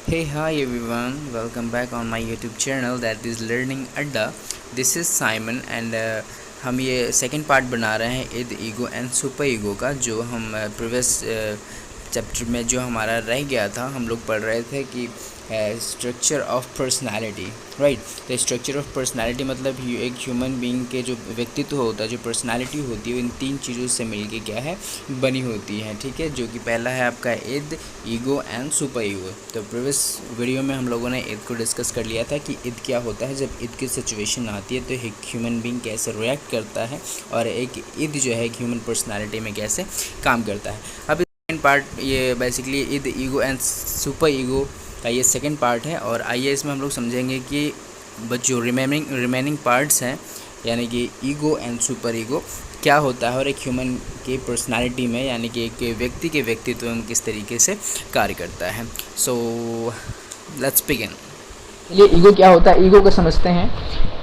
Hey, hi everyone, welcome back on my YouTube channel that is Learning Adda. This is Simon and हम ये second part बना रहे हैं इद ego and super ego का, जो हम प्रीवियस चैप्टर में जो हमारा रह गया था। हम लोग पढ़ रहे थे कि स्ट्रक्चर ऑफ पर्सनालिटी, राइट। तो स्ट्रक्चर ऑफ पर्सनालिटी मतलब एक ह्यूमन बीइंग के जो व्यक्तित्व होता है, जो पर्सनालिटी होती है, इन तीन चीज़ों से मिलके क्या है बनी होती है, ठीक है। जो कि पहला है आपका इद, ईगो एंड सुपर ईगो। तो प्रीवियस वीडियो में हम लोगों ने इद को डिस्कस कर लिया था कि इद क्या होता है। जब इद की सिचुएशन आती है तो एक ह्यूमन बीइंग कैसे रिएक्ट करता है, और एक इद जो है ह्यूमन पर्सनालिटी में कैसे काम करता है। अब सेकेंड पार्ट ये basically id, ego and super ego का ये सेकेंड पार्ट है। और आइए इसमें हम लोग समझेंगे कि जो रिमेनिंग पार्ट्स हैं, यानी कि ईगो एंड सुपर ईगो क्या होता है, और एक ह्यूमन की पर्सनालिटी में यानी कि एक व्यक्ति के व्यक्तित्व में किस तरीके से कार्य करता है। So let's begin. ये ईगो क्या होता है, ईगो को समझते हैं।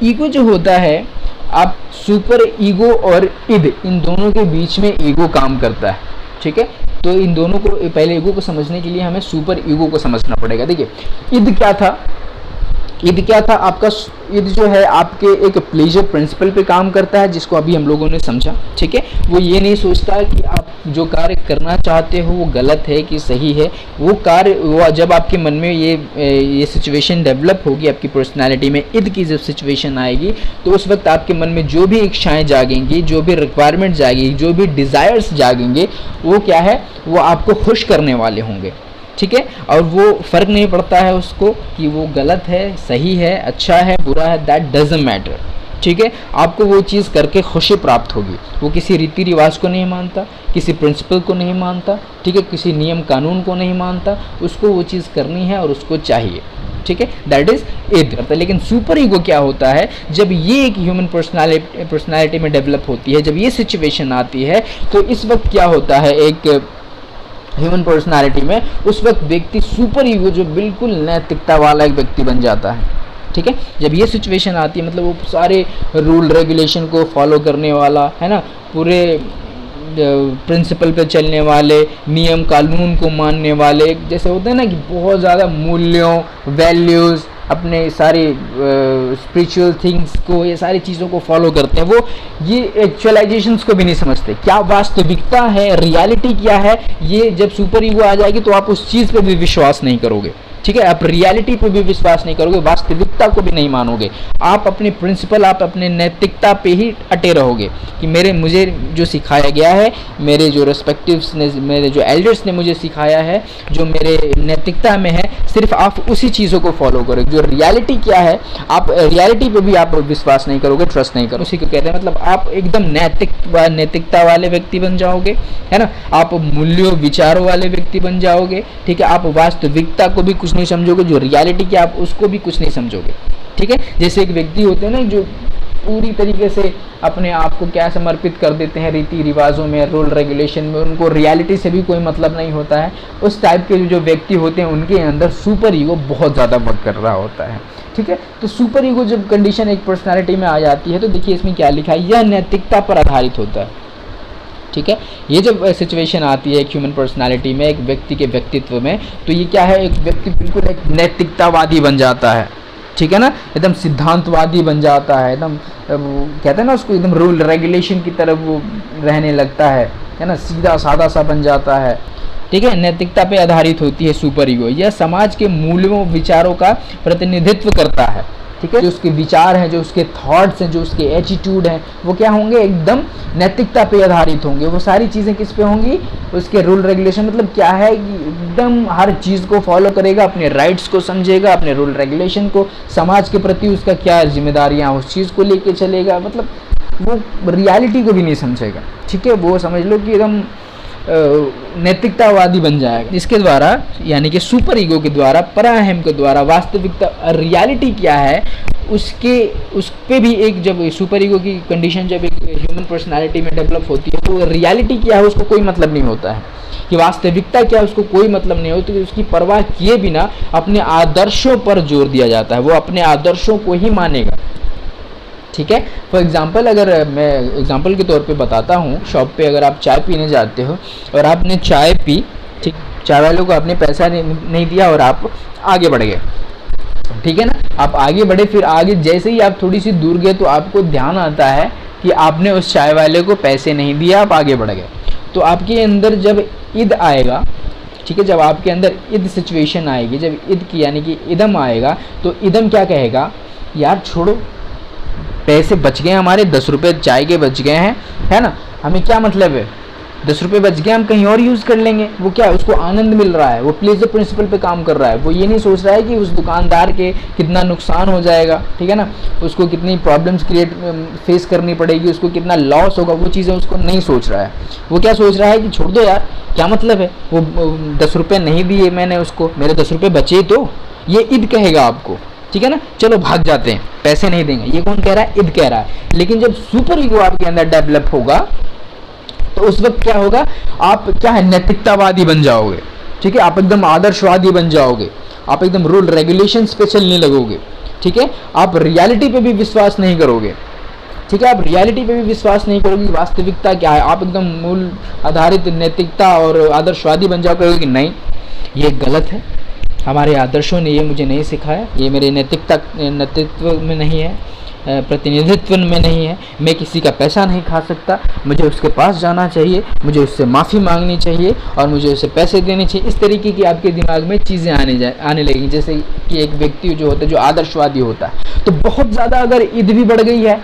ईगो जो होता है, आप सुपर ईगो और इद, इन दोनों के बीच में ईगो काम करता है, ठीक है। तो इन दोनों को, पहले ईगो को समझने के लिए हमें सुपर ईगो को समझना पड़ेगा। देखिए, इद क्या था, ईद क्या था आपका। ईद जो है आपके एक प्लेजर प्रिंसिपल पे काम करता है, जिसको अभी हम लोगों ने समझा, ठीक है। वो ये नहीं सोचता कि आप जो कार्य करना चाहते हो वो गलत है कि सही है। वो कार्य, वो जब आपके मन में ये सिचुएशन डेवलप होगी, आपकी पर्सनालिटी में ईद की जब सिचुएशन आएगी, तो उस वक्त आपके मन में जो भी इच्छाएं जागेंगी, जो भी रिक्वायरमेंट जागेगी, जो भी डिज़ायर्स जागेंगे, वो क्या है, वो आपको खुश करने वाले होंगे, ठीक है। और वो फ़र्क नहीं पड़ता है उसको कि वो गलत है, सही है, अच्छा है, बुरा है, दैट डजंट मैटर, ठीक है। आपको वो चीज़ करके खुशी प्राप्त होगी। वो किसी रीति रिवाज को नहीं मानता, किसी प्रिंसिपल को नहीं मानता, ठीक है, किसी नियम कानून को नहीं मानता। उसको वो चीज़ करनी है और उसको चाहिए, ठीक है। दैट इज़ इद। लेकिन सुपर ईगो क्या होता है, जब ये एक ह्यूमन पर्सनालिटी में डेवलप होती है, जब ये सिचुएशन आती है, तो इस वक्त क्या होता है, एक ह्यूमन पर्सनालिटी में उस वक्त व्यक्ति सुपर ईगो, जो बिल्कुल नैतिकता वाला एक व्यक्ति बन जाता है, ठीक है। जब ये सिचुएशन आती है, मतलब वो सारे रूल रेगुलेशन को फॉलो करने वाला है ना, पूरे प्रिंसिपल पे चलने वाले, नियम कानून को मानने वाले, जैसे होते हैं ना कि बहुत ज़्यादा मूल्यों, वैल्यूज़, अपने सारे स्पिरिचुअल थिंग्स को, ये सारी चीज़ों को फॉलो करते हैं। वो ये एक्चुअलाइजेशंस को भी नहीं समझते, क्या वास्तविकता है, रियलिटी क्या है। ये जब सुपर ईगो आ जाएगी तो आप उस चीज़ पे भी विश्वास नहीं करोगे, ठीक है। आप रियलिटी पे भी विश्वास नहीं करोगे, वास्तविकता को भी नहीं मानोगे। आप अपने प्रिंसिपल, आप अपने नैतिकता पे ही अटे रहोगे कि मुझे जो सिखाया गया है, मेरे जो रेस्पेक्टिव्स ने, मेरे जो एल्डर्स ने मुझे सिखाया है, जो मेरे नैतिकता में है, सिर्फ आप उसी चीज़ों को फॉलो करोगे। जो रियलिटी क्या है, आप रियलिटी पे भी आप विश्वास नहीं करोगे, ट्रस्ट नहीं करोगे। उसी को कहते हैं, मतलब आप एकदम नैतिकता वाले व्यक्ति बन जाओगे, है ना। आप मूल्यों, विचारों वाले व्यक्ति बन जाओगे, ठीक है। आप वास्तविकता को भी कुछ नहीं समझोगे, जो रियलिटी की आप उसको भी कुछ नहीं समझोगे, ठीक है। जैसे एक व्यक्ति होते हैं ना, जो पूरी तरीके से अपने आप को क्या समर्पित कर देते हैं रीति रिवाजों में, रूल रेगुलेशन में, उनको रियलिटी से भी कोई मतलब नहीं होता है। उस टाइप के जो व्यक्ति होते हैं, उनके अंदर सुपर ईगो बहुत ज़्यादा वर्क कर रहा होता है, ठीक है। तो सुपर ईगो जब कंडीशन एक पर्सनालिटी में आ जाती है, तो देखिए इसमें क्या लिखा है, यह नैतिकता पर आधारित होता है, ठीक है। ये जब सिचुएशन आती है एक ह्यूमन पर्सनालिटी में, एक व्यक्ति के व्यक्तित्व में, तो ये क्या है, एक व्यक्ति बिल्कुल एक नैतिकतावादी बन जाता है, ठीक है ना। एकदम सिद्धांतवादी बन जाता है, एकदम कहते हैं ना उसको, एकदम रूल रेगुलेशन की तरफ वो रहने लगता है ना, सीधा सादा सा बन जाता है, ठीक है। नैतिकता पे आधारित होती है सुपर ईगो। यह समाज के मूल्यों, विचारों का प्रतिनिधित्व करता है, ठीक है। जो उसके विचार हैं, जो उसके थॉट्स हैं, जो उसके एटीट्यूड हैं, वो क्या होंगे, एकदम नैतिकता पे आधारित होंगे। वो सारी चीज़ें किस पे होंगी, उसके रूल रेगुलेशन, मतलब क्या है कि एकदम हर चीज़ को फॉलो करेगा, अपने राइट्स को समझेगा, अपने रूल रेगुलेशन को, समाज के प्रति उसका क्या जिम्मेदारियाँ, उस चीज़ को लेके चलेगा। मतलब वो रियलिटी को भी नहीं समझेगा, ठीक है। वो समझ लो कि एकदम नैतिकतावादी बन जाएगा। इसके द्वारा, यानी कि सुपर ईगो के द्वारा, पराअहम के द्वारा, वास्तविकता, रियलिटी क्या है, उस पे भी एक, जब सुपर ईगो की कंडीशन जब एक ह्यूमन पर्सनालिटी में डेवलप होती है, तो रियलिटी क्या है उसको कोई मतलब नहीं होता है, कि वास्तविकता क्या है उसको कोई मतलब नहीं होती। तो उसकी परवाह किए बिना अपने आदर्शों पर जोर दिया जाता है, वो अपने आदर्शों को ही मानेगा, ठीक है। फॉर एग्जांपल, अगर मैं एग्जांपल के तौर पे बताता हूँ, शॉप पे अगर आप चाय पीने जाते हो और आपने चाय पी, ठीक, चाय वाले को आपने पैसा नहीं दिया और आप आगे बढ़ गए, ठीक है ना। आप आगे बढ़े, फिर आगे जैसे ही आप थोड़ी सी दूर गए तो आपको ध्यान आता है कि आपने उस चाय वाले को पैसे नहीं दिए, आप आगे बढ़ गए। तो आपके अंदर जब इद आएगा, ठीक है, जब आपके अंदर इद सिचुएशन आएगी, जब इद की यानी कि इदम आएगा, तो इदम क्या कहेगा, यार छोड़ो, पैसे बच गए हमारे, 10 रुपये चाय के बच गए हैं, है ना, हमें क्या मतलब है, 10 रुपये बच गए, हम कहीं और यूज़ कर लेंगे। वो क्या है, उसको आनंद मिल रहा है, वो प्लेजर प्रिंसिपल पे काम कर रहा है। वो ये नहीं सोच रहा है कि उस दुकानदार के कितना नुकसान हो जाएगा, ठीक है ना, उसको कितनी प्रॉब्लम्स फेस करनी पड़ेगी, उसको कितना लॉस होगा, वो चीज़ें उसको नहीं सोच रहा है। वो क्या सोच रहा है कि छोड़ दो यार, क्या मतलब है, वो 10 रुपये नहीं दिए मैंने उसको, मेरे 10 रुपये बचे, तो ये ईद कहेगा आपको, ठीक है ना, चलो भाग जाते हैं, पैसे नहीं देंगे। ये कौन कह रहा है, ईद कह रहा है। लेकिन जब सुपर ईगो आपके अंदर डेवलप होगा तो उस वक्त क्या होगा, आप क्या है, नैतिकतावादी बन जाओगे, ठीक है, आप एकदम आदर्शवादी बन जाओगे, आप एकदम रूल रेगुलेशंस पे चलने लगोगे, ठीक है, आप रियलिटी पे भी विश्वास नहीं करोगे, ठीक है, आप रियलिटी पे भी विश्वास नहीं करोगे, वास्तविकता क्या है, आप एकदम मूल आधारित नैतिकता और आदर्शवादी बन जाओगे कि नहीं, ये गलत है, हमारे आदर्शों ने ये मुझे नहीं सिखाया, ये मेरे नेतृत्व में नहीं है, प्रतिनिधित्व में नहीं है, मैं किसी का पैसा नहीं खा सकता, मुझे उसके पास जाना चाहिए, मुझे उससे माफ़ी मांगनी चाहिए और मुझे उसे पैसे देने चाहिए। इस तरीके की आपके दिमाग में चीज़ें आने लगेंगी। जैसे कि एक व्यक्ति जो होता है, जो आदर्शवादी होता है, तो बहुत ज़्यादा अगर ईद भी बढ़ गई है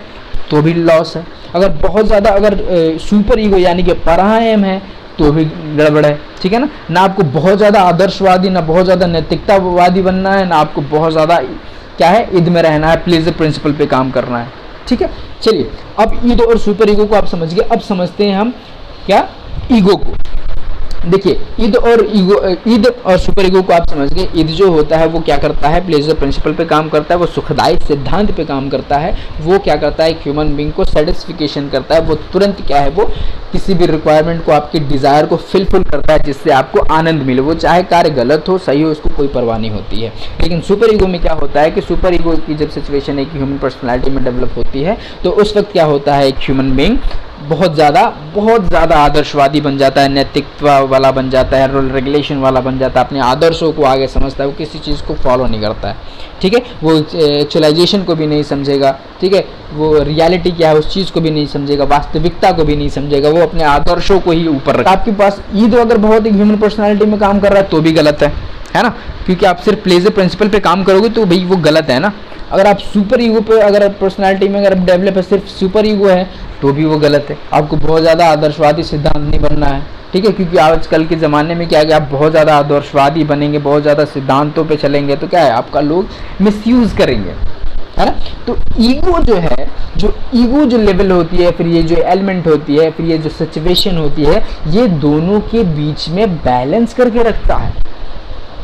तो भी लॉस है, अगर बहुत ज़्यादा अगर सुपर ईगो यानी कि परायम है तो भी गड़बड़ है, ठीक है ना आपको बहुत ज़्यादा आदर्शवादी, ना बहुत ज़्यादा नैतिकतावादी बनना है, ना आपको बहुत ज़्यादा क्या है, ईद में रहना है, प्लेजर प्रिंसिपल पे काम करना है, ठीक है। चलिए, अब ईद और सुपर ईगो को आप समझ गए, अब समझते हैं हम क्या, ईगो को। देखिए, ईद और सुपर ईगो को आप समझ गए। ईद जो होता है वो क्या करता है, प्लेजर प्रिंसिपल पे काम करता है, वो सुखदायी सिद्धांत पे काम करता है, वो क्या करता है, एक ह्यूमन बीइंग को सेटिस्फिकेशन करता है, वो तुरंत क्या है, वो किसी भी रिक्वायरमेंट को, आपकी डिज़ायर को फिलफिल करता है जिससे आपको आनंद मिले, वो चाहे कार्य गलत हो सही हो, उसको कोई परवाह नहीं होती है। लेकिन सुपर ईगो में क्या होता है कि सुपर ईगो की जब सिचुएशन एक ह्यूमन पर्सनैलिटी में डेवलप होती है तो उस वक्त क्या होता है, एक ह्यूमन बीइंग बहुत ज़्यादा आदर्शवादी बन जाता है, नैतिकत्व वाला बन जाता है, रूल रेगुलेशन वाला बन जाता है, अपने आदर्शों को आगे समझता है, वो किसी चीज़ को फॉलो नहीं करता है, ठीक है, वो एक्चुअलाइजेशन को भी नहीं समझेगा, ठीक है, वो रियलिटी क्या है उस चीज़ को भी नहीं समझेगा, वास्तविकता को भी नहीं समझेगा, वो अपने आदर्शों को ही ऊपर रखता है। आपके पास ईद अगर बहुत एक ह्यूमन पर्सनैलिटी में काम कर रहा है तो भी गलत है ना, क्योंकि आप सिर्फ प्लेजर प्रिंसिपल पे काम करोगे तो भाई वो गलत है ना। अगर आप सुपर ईगो पे, अगर पर्सनालिटी में अगर डेवलप है, सिर्फ सुपर ईगो है तो भी वो गलत है। आपको बहुत ज़्यादा आदर्शवादी सिद्धांत नहीं बनना है, ठीक है, क्योंकि आजकल के ज़माने में क्या है कि आप बहुत ज़्यादा आदर्शवादी बनेंगे, बहुत ज़्यादा सिद्धांतों पे चलेंगे तो क्या है, आपका लोग मिसयूज़ करेंगे, है ना। तो ईगो जो है, जो ईगो जो लेवल होती है, फिर ये जो एलिमेंट होती है, फिर ये जो सिचुएशन होती है, ये दोनों के बीच में बैलेंस करके रखता है,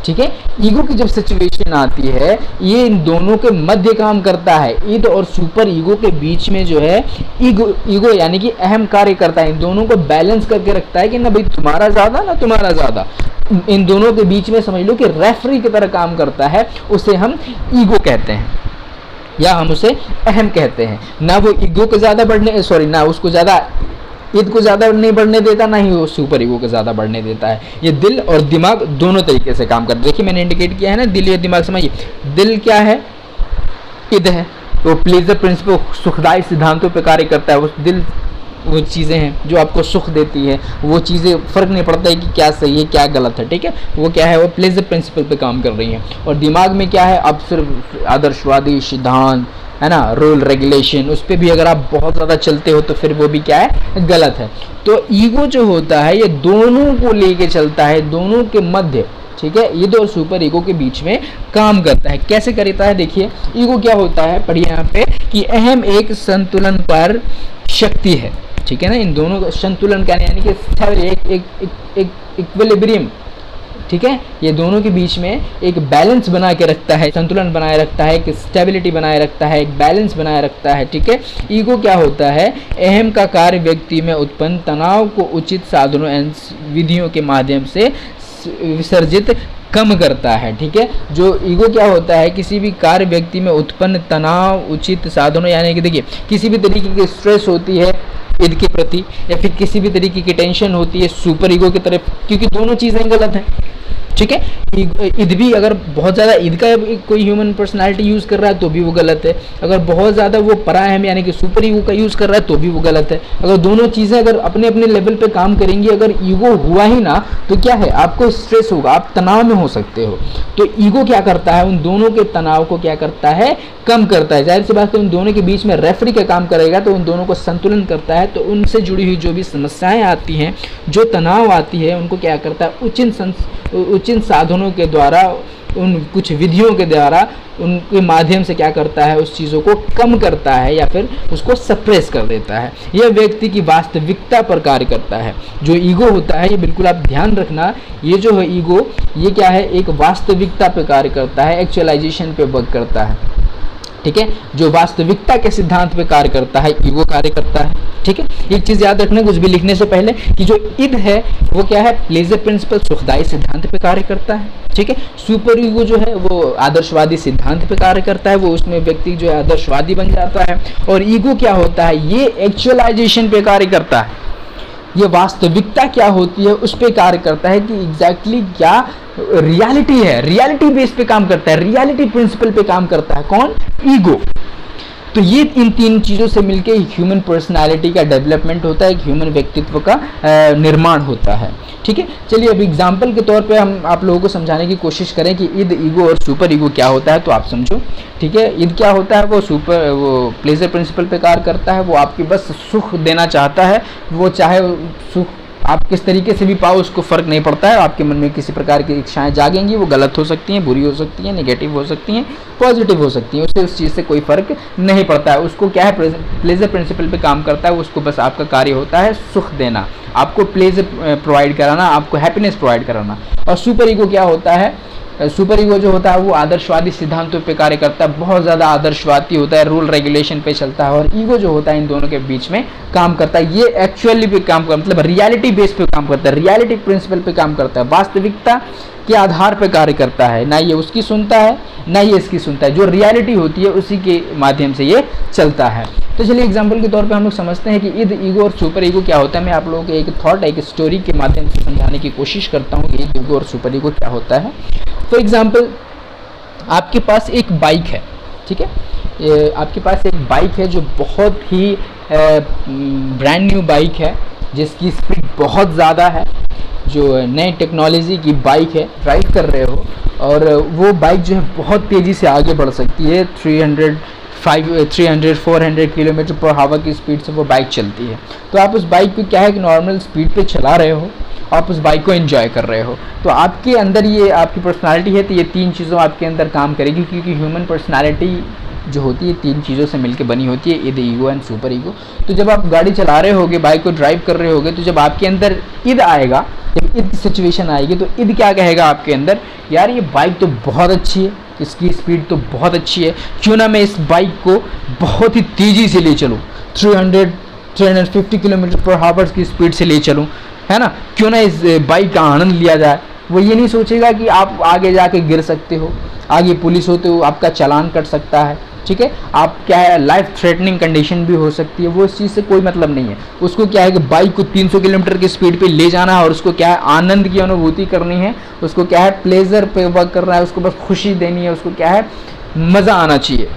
ठीक है। ईगो की जब सिचुएशन आती है, ये इन दोनों के मध्य काम करता है। ईद और सुपर ईगो के बीच में जो है ईगो यानी कि अहम कार्य करता है, इन दोनों को बैलेंस करके रखता है कि ना भाई तुम्हारा ज़्यादा ना तुम्हारा ज़्यादा, इन दोनों के बीच में समझ लो कि रेफरी की तरह काम करता है। उसे हम ईगो कहते हैं या हम उसे अहम कहते हैं। ना वो ईगो को ज़्यादा ना उसको ज़्यादा ईद को ज़्यादा नहीं बढ़ने देता, ना ही वो सुपर ईगो को ज़्यादा बढ़ने देता है। ये दिल और दिमाग दोनों तरीके से काम करते हैं। देखिए मैंने इंडिकेट किया है ना, दिल या दिमाग, समझिए दिल क्या है, ईद है, तो प्लेजर प्रिंसिपल सुखदायी सिद्धांतों पर कार्य करता है। उस दिल वो चीज़ें हैं जो आपको सुख देती है, वो चीज़ें फ़र्क नहीं पड़ता है कि क्या सही है क्या गलत है, ठीक है, वो क्या है, वो प्लेजर प्रिंसिपल पे काम कर रही हैं। और दिमाग में क्या है, अब सिर्फ आदर्शवादी सिद्धांत, है ना, रूल रेगुलेशन, उस पर भी अगर आप बहुत ज़्यादा चलते हो तो फिर वो भी क्या है, गलत है। तो ईगो जो होता है ये दोनों को लेके चलता है, दोनों के मध्य, ठीक है, ईगो और सुपर ईगो के बीच में काम करता है। कैसे करता है, देखिए ईगो क्या होता है, पढ़िए यहाँ पे कि अहम एक संतुलन पर शक्ति है, ठीक है ना। इन दोनों का संतुलन क्या यानी कि एक इक्विलिब्रियम, ठीक है, ये दोनों के बीच में एक बैलेंस बना के रखता है, संतुलन बनाए रखता है, एक स्टेबिलिटी बनाए रखता है, एक बैलेंस बनाए रखता है, ठीक है। ईगो क्या होता है, अहम का कार्य व्यक्ति में उत्पन्न तनाव को उचित साधनों एवं विधियों के माध्यम से विसर्जित कम करता है, ठीक है। जो ईगो क्या होता है, किसी भी कार्य व्यक्ति में उत्पन्न तनाव उचित साधनों, यानी कि देखिए किसी भी तरीके की स्ट्रेस होती है, ईद के प्रति, या फिर किसी भी तरीके की टेंशन होती है सुपर ईगो की तरफ, क्योंकि दोनों चीज़ें गलत हैं। ठीक है, ईद भी अगर बहुत ज़्यादा ईद का कोई ह्यूमन पर्सनालिटी यूज़ कर रहा है तो भी वो गलत है, अगर बहुत ज़्यादा वो पराहम यानी कि सुपर ईगो का यूज़ कर रहा है तो भी वो गलत है। अगर दोनों चीज़ें अगर अपने अपने लेवल पे काम करेंगी, अगर ईगो हुआ ही ना तो क्या है, आपको स्ट्रेस होगा, आप तनाव में हो सकते हो। तो ईगो क्या करता है, उन दोनों के तनाव को क्या करता है, कम करता है। जाहिर सी बात है उन दोनों के बीच में रेफरी का काम करेगा तो उन दोनों को संतुलन करता है। तो उनसे जुड़ी हुई जो भी समस्याएं आती हैं, जो तनाव आती है, उनको क्या करता है, उचित साधनों के द्वारा, उन कुछ विधियों के द्वारा, उनके माध्यम से क्या करता है, उस चीज़ों को कम करता है या फिर उसको सप्रेस कर देता है। यह व्यक्ति की वास्तविकता पर कार्य करता है। जो ईगो होता है, ये बिल्कुल आप ध्यान रखना, ये जो है ईगो, ये क्या है, एक वास्तविकता पर कार्य करता है, एक्चुअलाइजेशन पे वर्क करता है। ठीक है, जो वास्तविकता के सिद्धांत पे कार्य करता है, ईगो कार्य करता है। ठीक है, एक चीज़ याद रखना कुछ भी लिखने से पहले कि जो ईद है वो क्या है, प्लेजर प्रिंसिपल, सुखदायी सिद्धांत पे कार्य करता है। ठीक है, सुपर ईगो जो है वो आदर्शवादी सिद्धांत पे कार्य करता है, वो उसमें व्यक्ति जो है आदर्शवादी बन जाता है। और ईगो क्या होता है, ये एक्चुअलाइजेशन पे कार्य करता है, ये वास्तविकता क्या होती है उस पर कार्य करता है कि एग्जैक्टली क्या रियलिटी है, रियलिटी बेस पे काम करता है, रियलिटी प्रिंसिपल पे काम करता है। कौन, ईगो। तो ये इन तीन चीज़ों से मिलके ह्यूमन पर्सनालिटी का डेवलपमेंट होता है, एक ह्यूमन व्यक्तित्व का निर्माण होता है। ठीक है, चलिए अब एग्जाम्पल के तौर पे हम आप लोगों को समझाने की कोशिश करें कि ईद, ईगो और सुपर ईगो क्या होता है, तो आप समझो। ठीक है, ईद क्या होता है, वो प्लेजर प्रिंसिपल पे कार्य करता है, वो आपकी बस सुख देना चाहता है, वो चाहे सुख आप किस तरीके से भी पाओ उसको फ़र्क नहीं पड़ता है। आपके मन में किसी प्रकार की इच्छाएं जागेंगी, वो गलत हो सकती हैं, बुरी हो सकती हैं, नेगेटिव हो सकती हैं, पॉजिटिव हो सकती हैं, उससे उस चीज़ से कोई फ़र्क नहीं पड़ता है। उसको क्या है, प्लेजर प्रिंसिपल पे काम करता है, उसको बस आपका कार्य होता है सुख देना, आपको प्लेजर प्रोवाइड कराना, आपको हैप्पीनेस प्रोवाइड कराना। और सुपर ईगो क्या होता है, सुपर ईगो जो होता है वो आदर्शवादी सिद्धांतों पे कार्य करता है, बहुत ज़्यादा आदर्शवादी होता है, रूल रेगुलेशन पे चलता है। और ईगो जो होता है इन दोनों के बीच में काम करता है, ये एक्चुअली पे काम करता है, मतलब रियलिटी बेस पे काम करता है, रियलिटी प्रिंसिपल पे काम करता है, वास्तविकता के आधार पे कार्य करता है। ना ये उसकी सुनता है, ना ये इसकी सुनता है, जो रियलिटी होती है उसी के माध्यम से ये चलता है। तो चलिए एग्जाम्पल के तौर पे हम लोग समझते हैं कि ईद, ईगो और सुपर ईगो क्या होता है। मैं आप लोगों को एक थॉट, एक स्टोरी के माध्यम से समझाने की कोशिश करता हूँ कि ईद, ईगो और सुपर ईगो क्या होता है। फॉर एग्जाम्पल, आपके पास एक बाइक है, ठीक है, आपके पास एक बाइक है जो बहुत ही ब्रांड न्यू बाइक है, जिसकी स्पीड बहुत ज़्यादा है, जो नई टेक्नोलॉजी की बाइक है, ड्राइव कर रहे हो, और वो बाइक जो है बहुत तेज़ी से आगे बढ़ सकती है, 300-400 किलोमीटर पर आवर की स्पीड से वो बाइक चलती है। तो आप उस बाइक को क्या है कि नॉर्मल स्पीड पे चला रहे हो, आप उस बाइक को एंजॉय कर रहे हो। तो आपके अंदर ये आपकी पर्सनालिटी है, तो ये तीन चीज़ों आपके अंदर काम करेगी, क्योंकि ह्यूमन पर्सनालिटी जो होती है तीन चीज़ों से मिलकर बनी होती है, Eid, ego and super ego. तो जब आप गाड़ी चला रहे होगे, बाइक को ड्राइव कर रहे होगे, तो जब आपके अंदर ईद आएगा, जब ईद सिचुएशन आएगी, तो ईद क्या कहेगा आपके अंदर, यार ये बाइक तो बहुत अच्छी है, इसकी स्पीड तो बहुत अच्छी है, क्यों ना मैं इस बाइक को बहुत ही तेज़ी से ले चलूँ, 350 किलोमीटर पर आवर की स्पीड से ले चलूँ, है ना, क्यों ना इस बाइक का आनंद लिया जाए। वो ये नहीं सोचेगा कि आप आगे जाके गिर सकते हो, आगे पुलिस होते हो आपका चालान कट सकता है, ठीक है, आप क्या है लाइफ थ्रेटनिंग कंडीशन भी हो सकती है, वो इस चीज़ से कोई मतलब नहीं है। उसको क्या है कि बाइक को 300 किलोमीटर की स्पीड पे ले जाना है, और उसको क्या है आनंद की अनुभूति करनी है, उसको क्या है प्लेजर पे वर्क करना है, उसको बस खुशी देनी है, उसको क्या है मज़ा आना चाहिए।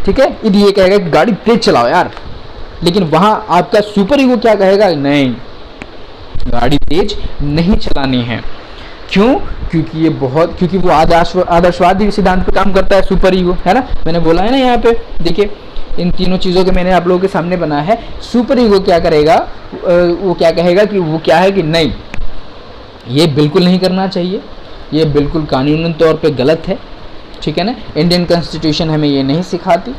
ठीक है, ये कहेगा कि गाड़ी तेज चलाओ यार, लेकिन वहाँ आपका सुपर ईगो क्या कहेगा, नहीं गाड़ी तेज नहीं चलानी है। क्यों, क्योंकि वो आदर्शवादी सिद्धांत पे काम करता है, सुपर ईगो, है ना, मैंने बोला है ना यहाँ पे, देखिए इन तीनों चीज़ों के मैंने आप लोगों के सामने बनाया है। सुपर ईगो क्या करेगा, वो क्या कहेगा कि वो क्या है कि नहीं, ये बिल्कुल नहीं करना चाहिए, ये बिल्कुल कानूनी तौर पे गलत है, ठीक है ना, इंडियन कॉन्स्टिट्यूशन हमें ये नहीं सिखाती,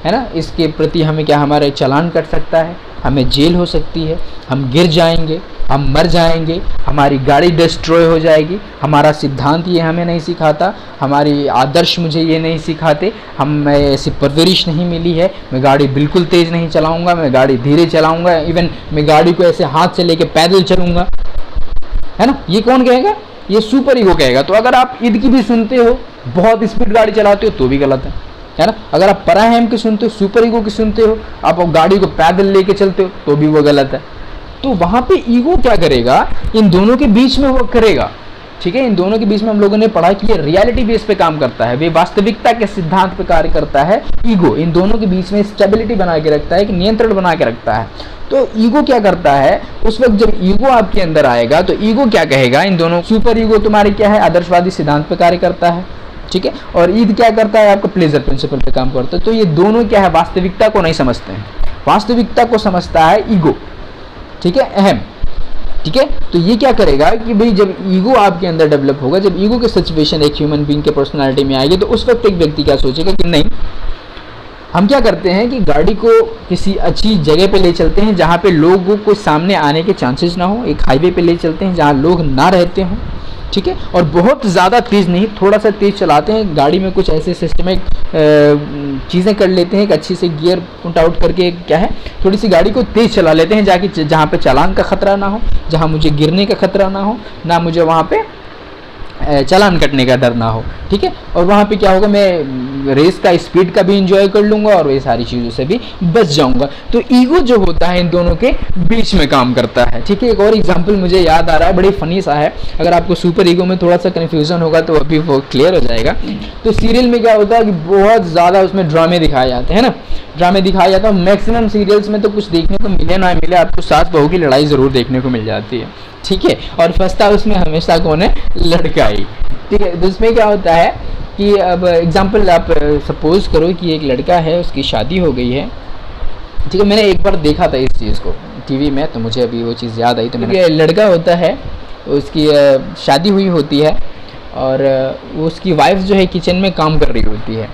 है ना, इसके प्रति हमें क्या, हमारे चालान कट सकता है, हमें जेल हो सकती है, हम गिर जाएंगे, हम मर जाएंगे, हमारी गाड़ी डिस्ट्रॉय हो जाएगी, हमारा सिद्धांत ये हमें नहीं सिखाता, हमारी आदर्श मुझे ये नहीं सिखाते, मैं ऐसी परवरिश नहीं मिली है, मैं गाड़ी बिल्कुल तेज़ नहीं चलाऊंगा, मैं गाड़ी धीरे चलाऊंगा, इवन मैं गाड़ी को ऐसे हाथ से लेके पैदल चलूंगा, है ना, ये कौन कहेगा, ये सुपर ईगो कहेगा। तो अगर आप ईद की भी सुनते हो, बहुत स्पीड गाड़ी चलाते हो, तो भी गलत है, है ना। अगर आप पराहम की सुनते हो, सुपर ईगो की सुनते हो, आप गाड़ी को पैदल लेके चलते हो तो भी वो गलत है। तो वहाँ पे ईगो क्या करेगा, इन दोनों के बीच में वो करेगा, ठीक है। इन दोनों के बीच में हम लोगों ने पढ़ा कि ये रियलिटी बेस पे काम करता है, वे वास्तविकता के सिद्धांत पे कार्य करता है। ईगो इन दोनों के बीच में स्टेबिलिटी बना के रखता है, एक नियंत्रण बना के रखता है। तो ईगो क्या करता है, उस वक्त जब ईगो आपके अंदर आएगा तो ईगो क्या कहेगा, इन दोनों, सुपर ईगो तुम्हारे क्या है, आदर्शवादी सिद्धांत पे कार्य करता है, ठीक है, और ईद क्या करता है, आपका प्लेजर प्रिंसिपल पे काम करता है। तो ये दोनों क्या है, वास्तविकता को नहीं समझते हैं, वास्तविकता को समझता है ईगो, ठीक है, अहम, ठीक है। तो ये क्या करेगा कि भाई जब ईगो आपके अंदर डेवलप होगा, जब ईगो की सिचुएशन एक ह्यूमन बीइंग के पर्सनालिटी में आएगी, तो उस वक्त एक व्यक्ति क्या सोचेगा कि नहीं, हम क्या करते हैं कि गाड़ी को किसी अच्छी जगह पे ले चलते हैं जहाँ पे लोगों को सामने आने के चांसेस ना हो, एक हाईवे पे ले चलते हैं जहाँ लोग ना रहते हों, ठीक है, और बहुत ज़्यादा तेज़ नहीं, थोड़ा सा तेज़ चलाते हैं, गाड़ी में कुछ ऐसे सिस्टमिक चीज़ें कर लेते हैं, एक अच्छी से गियर पुट आउट करके क्या है, थोड़ी सी गाड़ी को तेज़ चला लेते हैं जाके जहाँ पे चालान का खतरा ना हो, जहाँ मुझे गिरने का खतरा ना हो, ना मुझे वहाँ पे चालान कटने का डर ना हो, ठीक है। और वहाँ पे क्या होगा, मैं रेस का स्पीड का भी इंजॉय कर लूँगा और ये सारी चीज़ों से भी बच जाऊँगा। तो ईगो जो होता है इन दोनों के बीच में काम करता है, ठीक है। एक और एग्जांपल मुझे याद आ रहा है, बड़ी फनी सा है, अगर आपको सुपर ईगो में थोड़ा सा कन्फ्यूज़न होगा तो अभी वो क्लियर हो जाएगा। तो सीरियल में क्या होता है कि बहुत ज़्यादा उसमें ड्रामे दिखाए जाते हैं ना, ड्रामे दिखाया जाता है। मैक्सिमम सीरियल्स में तो कुछ देखने को मिले ना मिले, आपको सास बहू की लड़ाई ज़रूर देखने को मिल जाती है, ठीक है, और फंसता उसमें हमेशा कौन है, लड़का ही, ठीक है। तो इसमें क्या होता है कि अब एग्जांपल आप सपोज करो कि एक लड़का है, उसकी शादी हो गई है, ठीक है। मैंने एक बार देखा था इस चीज़ को टीवी में, तो मुझे अभी वो चीज़ याद आई। तो मैंने, लड़का होता है, उसकी शादी हुई होती है और उसकी वाइफ जो है किचन में काम कर रही होती है,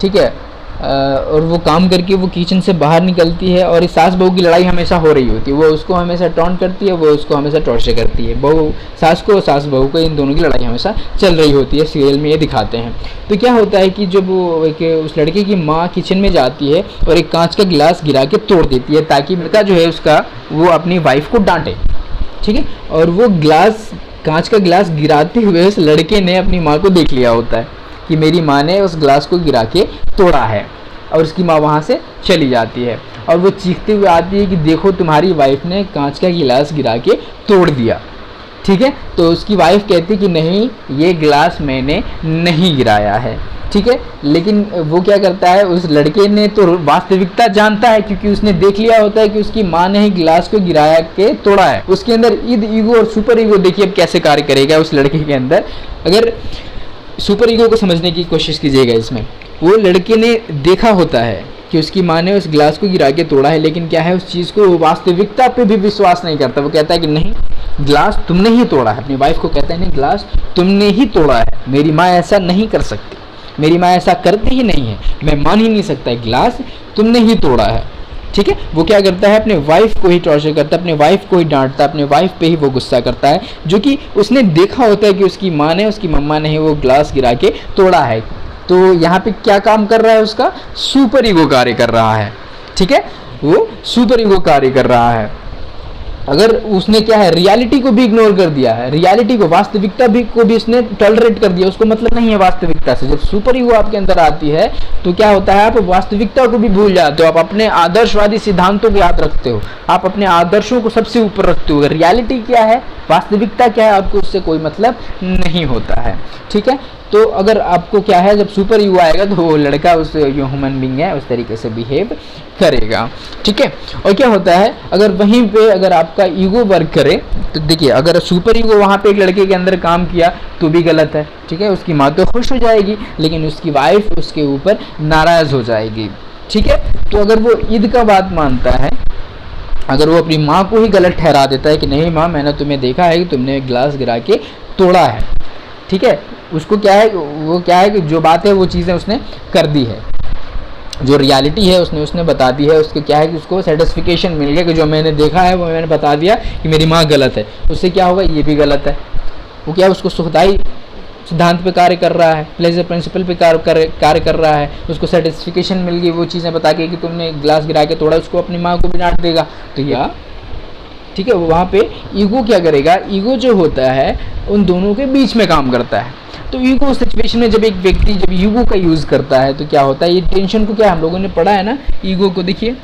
ठीक है, और वो काम करके वो किचन से बाहर निकलती है और इस सास बहू की लड़ाई हमेशा हो रही होती है, वो उसको हमेशा टॉन्ट करती है, वो उसको हमेशा टॉर्चर करती है, बहू सास को, सास बहू को, इन दोनों की लड़ाई हमेशा चल रही होती है, सीरियल में ये दिखाते हैं। तो क्या होता है कि जब वो उस लड़के की माँ किचन में जाती है और एक कांच का गिलास गिरा के तोड़ देती है ताकि लड़का जो है उसका, वो अपनी वाइफ को डांटे, ठीक है, और वो गिलास, कांच का गिलास गिराते हुए उस लड़के ने अपनी माँ को देख लिया होता है कि मेरी माँ ने उस गिलास को गिरा के तोड़ा है, और उसकी माँ वहाँ से चली जाती है और वो चीखते हुए आती है कि देखो तुम्हारी वाइफ ने कांच का गिलास गिरा के तोड़ दिया, ठीक है। तो उसकी वाइफ कहती है कि नहीं, ये गिलास मैंने नहीं गिराया है, ठीक है। लेकिन वो क्या करता है, उस लड़के ने तो वास्तविकता जानता है क्योंकि उसने देख लिया होता है कि उसकी माँ ने ही गिलास को गिराया के तोड़ा है। उसके अंदर ईगो और सुपर ईगो देखिए अब कैसे कार्य करेगा उस लड़के के अंदर। अगर सुपर ईगो को समझने की कोशिश कीजिएगा, इसमें वो लड़के ने देखा होता है कि उसकी माँ ने उस गिलास को गिरा के तोड़ा है, लेकिन क्या है, उस चीज़ को वास्तविकता पे भी विश्वास नहीं करता। वो कहता है कि नहीं, गिलास तुमने ही तोड़ा है, अपनी वाइफ को कहता है नहीं, गिलास तुमने ही तोड़ा है, मेरी माँ ऐसा नहीं कर सकती, मेरी माँ ऐसा करती ही नहीं है, मैं मान ही नहीं सकता, गिलास तुमने ही तोड़ा है, ठीक है। वो क्या करता है, अपने वाइफ को ही टॉर्चर करता है, अपने वाइफ को ही डांटता है, अपने वाइफ पे ही वो गुस्सा करता है, जो कि उसने देखा होता है कि उसकी माँ ने, उसकी मम्मा ने ही वो गिलास गिरा के तोड़ा है। तो यहाँ पे क्या काम कर रहा है, उसका सुपर ईगो कार्य कर रहा है, ठीक है, वो सुपर ईगो कार्य कर रहा है। अगर उसने क्या है, रियलिटी को भी इग्नोर कर दिया है, रियलिटी को, वास्तविकता भी को भी उसने टॉलरेट कर दिया, उसको मतलब नहीं है वास्तविकता से। जब सुपर ईगो आपके अंदर आती है तो क्या होता है, आप वास्तविकता को भी भूल जाते हो, आप अपने आदर्शवादी सिद्धांतों को याद रखते हो, आप अपने आदर्शों को सबसे ऊपर रखते हो। रियलिटी क्या है, वास्तविकता क्या है, आपको उससे कोई मतलब नहीं होता है, ठीक है। तो अगर आपको क्या है, जब सुपर ईगो आएगा तो वो लड़का उस जो ह्यूमन बीइंग है उस तरीके से बिहेव करेगा, ठीक है। और क्या होता है, अगर वहीं पे अगर आपका ईगो वर्क करे तो देखिए, अगर सुपर ईगो वहाँ पे एक लड़के के अंदर काम किया तो भी गलत है, ठीक है। उसकी माँ तो खुश हो जाएगी लेकिन उसकी वाइफ उसके ऊपर नाराज़ हो जाएगी, ठीक है। तो अगर वो ईद का बात मानता है, अगर वो अपनी माँ को ही गलत ठहरा देता है कि नहीं माँ, मैंने तुम्हें देखा है कि तुमने गिलास गिरा के तोड़ा है, ठीक है, उसको क्या है, वो क्या है कि जो बात है वो चीज़ें उसने कर दी है, जो रियलिटी है उसने बता दी है, उसके क्या है कि उसको सेटिस्फिकेशन मिल गया कि जो मैंने देखा है वो मैंने बता दिया कि मेरी माँ गलत है। उससे क्या होगा, ये भी गलत है, वो क्या है, उसको सुखदाई सिद्धांत पे कार्य कर रहा है, प्लेजर प्रिंसिपल पे कार्य कर रहा है, उसको सेटिस्फिकेशन मिल गई वो चीज़ें बता के कि तुमने गिलास गिरा के तोड़ा, उसको अपनी माँ को भी डांट देगा। तो या ठीक है, वहाँ पे ईगो क्या करेगा, ईगो जो होता है उन दोनों के बीच में काम करता है। तो ईगो सिचुएशन में जब एक व्यक्ति जब ईगो का यूज़ करता है तो क्या होता है, ये टेंशन को क्या हम लोगों ने पढ़ा है ना, ईगो को देखिए,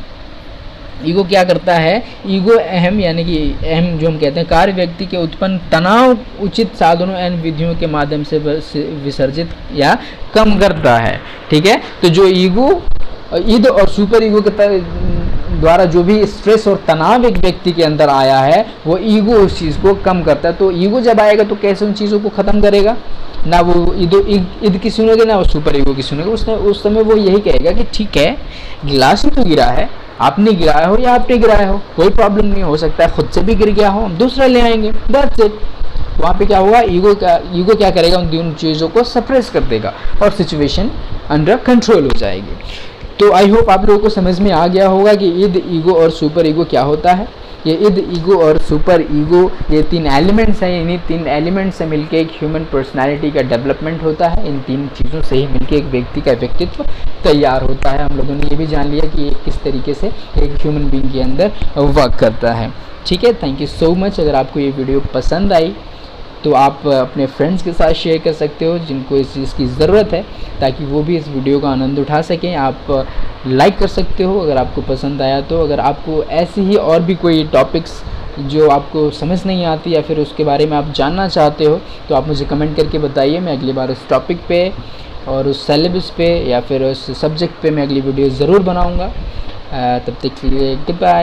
ईगो क्या करता है, ईगो अहम यानी कि अहम जो हम कहते हैं कार्य व्यक्ति के उत्पन्न तनाव उचित साधनों एवं विधियों के माध्यम से विसर्जित या कम करता है। ठीक है, तो जो ईगो ईद और सुपर ईगो के द्वारा जो भी स्ट्रेस और तनाव एक व्यक्ति के अंदर आया है वो ईगो उस चीज़ को कम करता है। तो ईगो जब आएगा तो कैसे उन चीज़ों को ख़त्म करेगा, ना वो ईद की सुनेगा ना वो सुपर ईगो की सुनेगा। उस समय वो यही कहेगा कि ठीक है, गिलास ही तो गिरा है, आपने गिराया हो या आपने गिराया हो, कोई प्रॉब्लम नहीं, हो सकता है खुद से भी गिर गया हो, हम दूसरा ले आएंगे, दैट्स इट। वहाँ पे क्या होगा, ईगो क्या करेगा, उन दोनों चीज़ों को सप्रेस कर देगा और सिचुएशन अंडर कंट्रोल हो जाएगी। तो आई होप आप लोगों को समझ में आ गया होगा कि ईद, ईगो और सुपर ईगो क्या होता है। ये ईद, ईगो और सुपर ईगो ये 3 एलिमेंट्स हैं। इन्हीं 3 एलिमेंट्स से मिलके एक ह्यूमन पर्सनालिटी का डेवलपमेंट होता है। इन 3 चीज़ों से ही मिलके एक व्यक्ति का व्यक्तित्व तैयार होता है। हम लोगों ने ये भी जान लिया कि ये किस तरीके से एक ह्यूमन बीइंग के अंदर वर्क करता है। ठीक है, थैंक यू सो मच। अगर आपको ये वीडियो पसंद आई तो आप अपने फ्रेंड्स के साथ शेयर कर सकते हो जिनको इस चीज़ की ज़रूरत है, ताकि वो भी इस वीडियो का आनंद उठा सकें। आप लाइक कर सकते हो अगर आपको पसंद आया तो। अगर आपको ऐसी ही और भी कोई टॉपिक्स जो आपको समझ नहीं आती या फिर उसके बारे में आप जानना चाहते हो तो आप मुझे कमेंट करके बताइए। मैं अगली बार उस टॉपिक पे और उस सिलेबस पे या फिर उस सब्जेक्ट पे मैं अगली वीडियो ज़रूर बनाऊँगा। तब तक के लिए गुड बाय।